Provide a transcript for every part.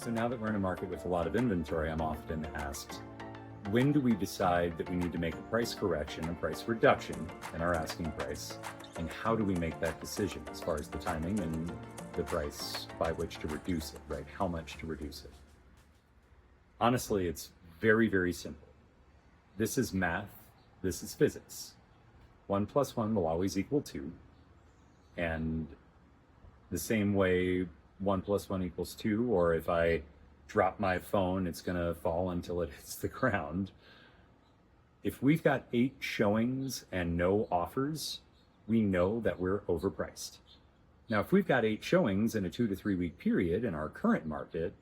So now that we're in a market with a lot of inventory, I'm often asked, when do we decide that we need to make a price correction, a price reduction in our asking price? And how do we make that decision as far as the timing and the price by which to reduce it, right? How much to reduce it? Honestly, it's very, very simple. This is math. This is physics. 1 + 1 will always equal 2. And the same way 1 + 1 = 2, or if I drop my phone, it's going to fall until it hits the ground. If we've got 8 showings and no offers, we know that we're overpriced. Now, if we've got 8 showings in a 2 to 3 week period in our current market,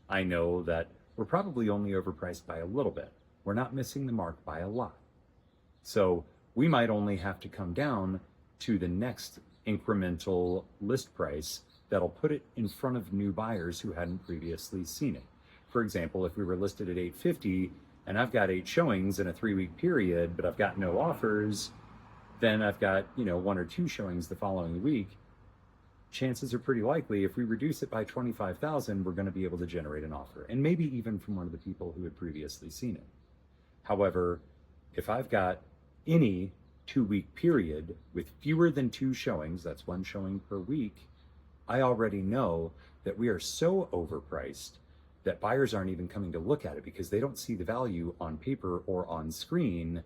I know that we're probably only overpriced by a little bit. We're not missing the mark by a lot. So we might only have to come down to the next incremental list price that'll put it in front of new buyers who hadn't previously seen it. For example, if we were listed at $850 and I've got 8 showings in a 3 week period, but I've got no offers, then I've got, 1 or 2 showings the following week. Chances are pretty likely if we reduce it by 25,000, we're going to be able to generate an offer, and maybe even from one of the people who had previously seen it. However, if I've got any 2 week period with fewer than 2 showings, that's 1 showing per week, I already know that we are so overpriced that buyers aren't even coming to look at it because they don't see the value on paper or on screen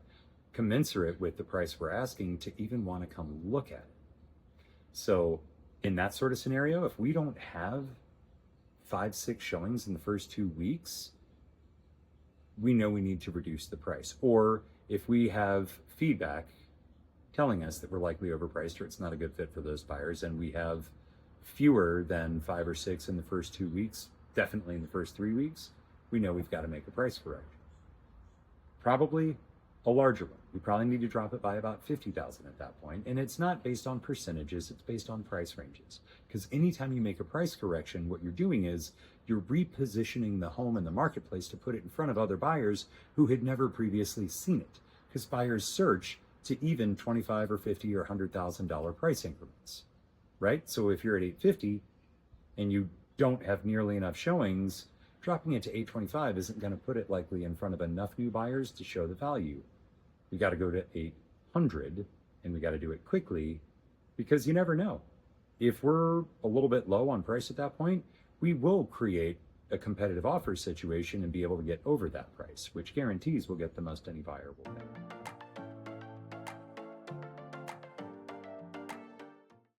commensurate with the price we're asking to even want to come look at it. So in that sort of scenario, if we don't have 5, 6 showings in the first 2 weeks, we know we need to reduce the price. Or if we have feedback telling us that we're likely overpriced or it's not a good fit for those buyers, and we have fewer than 5 or 6 in the first 2 weeks, definitely in the first 3 weeks, we know we've got to make a price correction. Probably a larger one. We probably need to drop it by about 50,000 at that point. And it's not based on percentages, it's based on price ranges. Because anytime you make a price correction, what you're doing is you're repositioning the home in the marketplace to put it in front of other buyers who had never previously seen it. Because buyers search to even $25,000 or $50,000 or $100,000 price increments, right? So if you're at $850 and you don't have nearly enough showings, dropping it to $825 isn't going to put it likely in front of enough new buyers to show the value. We got to go to 800 and we got to do it quickly, because you never know. If we're a little bit low on price at that point, we will create a competitive offer situation and be able to get over that price, which guarantees we'll get the most any buyer will pay.